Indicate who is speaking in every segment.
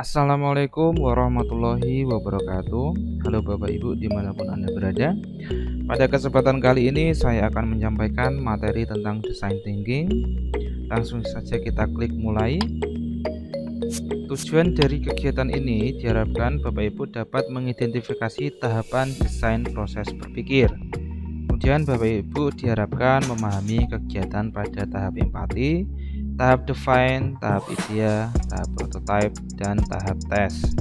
Speaker 1: Assalamualaikum warahmatullahi wabarakatuh. Halo Bapak Ibu dimanapun Anda berada. Pada kesempatan kali ini saya akan menyampaikan materi tentang design thinking. Langsung saja kita klik mulai. Tujuan dari kegiatan ini diharapkan Bapak Ibu dapat mengidentifikasi tahapan desain proses berpikir. Kemudian Bapak Ibu diharapkan memahami kegiatan pada tahap empati, tahap define, tahap idea, tahap prototype, dan tahap tes.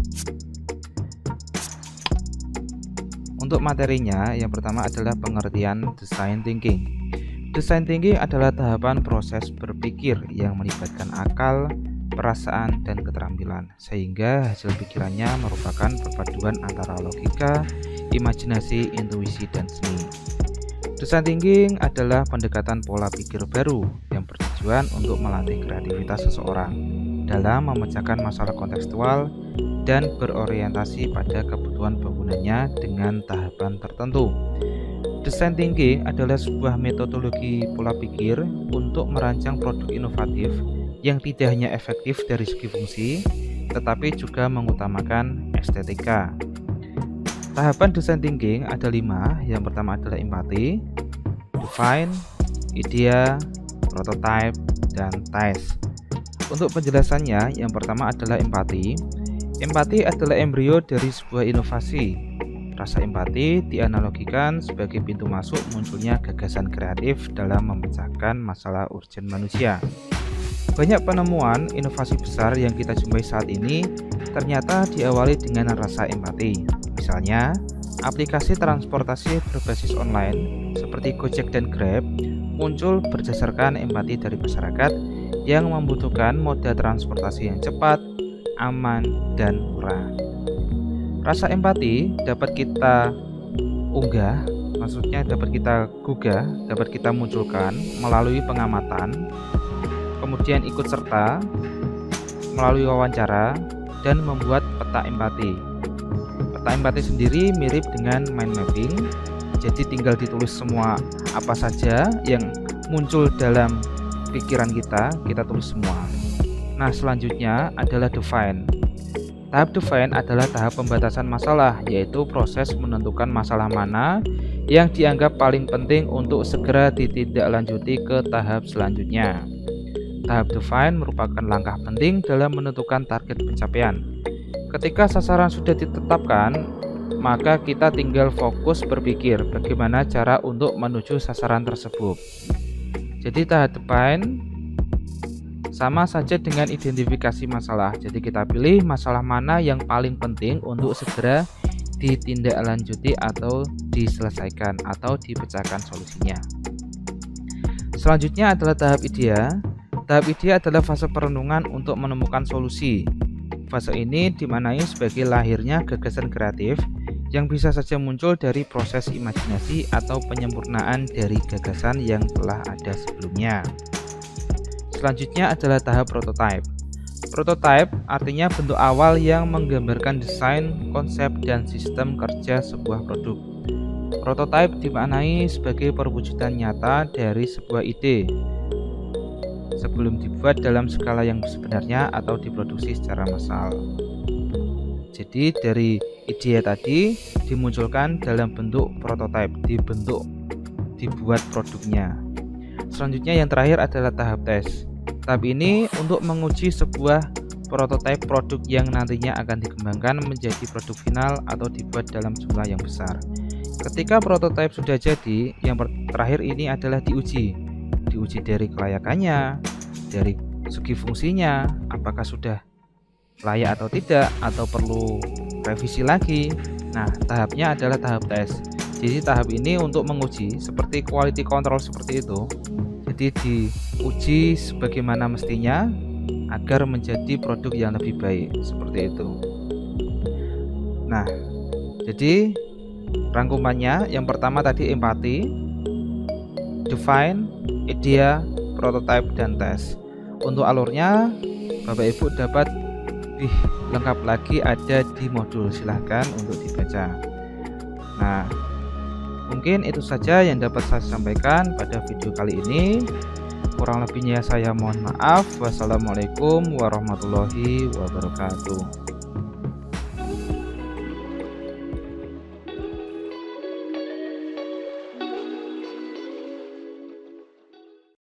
Speaker 1: Untuk materinya, yang pertama adalah pengertian design thinking. Design thinking adalah tahapan proses berpikir yang melibatkan akal, perasaan, dan keterampilan, sehingga hasil pikirannya merupakan perpaduan antara logika, imajinasi, intuisi, dan seni. Design thinking adalah pendekatan pola pikir baru yang bertujuan untuk melatih kreativitas seseorang dalam memecahkan masalah kontekstual dan berorientasi pada kebutuhan penggunanya dengan tahapan tertentu. Design thinking adalah sebuah metodologi pola pikir untuk merancang produk inovatif yang tidak hanya efektif dari segi fungsi, tetapi juga mengutamakan estetika. Tahapan design thinking ada 5. Yang pertama adalah empati, define, idea, prototype, dan test. Untuk penjelasannya, yang pertama adalah empati. Empati adalah embrio dari sebuah inovasi. Rasa empati dianalogikan sebagai pintu masuk munculnya gagasan kreatif dalam memecahkan masalah urgen manusia. Banyak penemuan inovasi besar yang kita jumpai saat ini ternyata diawali dengan rasa empati. Misalnya, aplikasi transportasi berbasis online seperti Gojek dan Grab muncul berdasarkan empati dari masyarakat yang membutuhkan moda transportasi yang cepat, aman, dan murah. Rasa empati dapat kita unggah, maksudnya dapat kita gugah, dapat kita munculkan melalui pengamatan, kemudian ikut serta melalui wawancara, dan membuat peta empati. Peta empati sendiri mirip dengan mind mapping, jadi tinggal ditulis semua apa saja yang muncul dalam pikiran kita tulis semua. Nah, selanjutnya adalah define. Tahap define adalah tahap pembatasan masalah, yaitu proses menentukan masalah mana yang dianggap paling penting untuk segera ditindaklanjuti ke tahap selanjutnya. Tahap define merupakan langkah penting dalam menentukan target pencapaian. Ketika sasaran sudah ditetapkan, maka kita tinggal fokus berpikir bagaimana cara untuk menuju sasaran tersebut. Jadi tahap define sama saja dengan identifikasi masalah. Jadi kita pilih masalah mana yang paling penting untuk segera ditindaklanjuti atau diselesaikan atau dipecahkan solusinya. Selanjutnya adalah tahap idea. Tahap idea adalah fase perenungan untuk menemukan solusi. Fase ini dimaknai sebagai lahirnya gagasan kreatif yang bisa saja muncul dari proses imajinasi atau penyempurnaan dari gagasan yang telah ada sebelumnya. Selanjutnya adalah tahap prototype. Prototype artinya bentuk awal yang menggambarkan desain, konsep, dan sistem kerja sebuah produk. Prototype dimaknai sebagai perwujudan nyata dari sebuah ide sebelum dibuat dalam skala yang sebenarnya atau diproduksi secara massal. Jadi dari ide tadi dimunculkan dalam bentuk prototype, dibuat produknya. Selanjutnya yang terakhir adalah tahap tes. Tahap ini untuk menguji sebuah prototype produk yang nantinya akan dikembangkan menjadi produk final atau dibuat dalam jumlah yang besar. Ketika prototype sudah jadi, yang terakhir ini adalah diuji dari kelayakannya, dari segi fungsinya, apakah sudah layak atau tidak, atau perlu revisi lagi. Nah, tahapnya adalah tahap tes. Jadi tahap ini untuk menguji seperti quality control seperti itu. Jadi diuji sebagaimana mestinya agar menjadi produk yang lebih baik seperti itu. Nah, jadi rangkumannya yang pertama tadi empati, define, idea, prototype, dan tes. Untuk alurnya Bapak Ibu dapat lebih lengkap lagi ada di modul, silahkan untuk dibaca. Nah, mungkin itu saja yang dapat saya sampaikan pada video kali ini. Kurang lebihnya saya mohon maaf. Wassalamualaikum warahmatullahi wabarakatuh.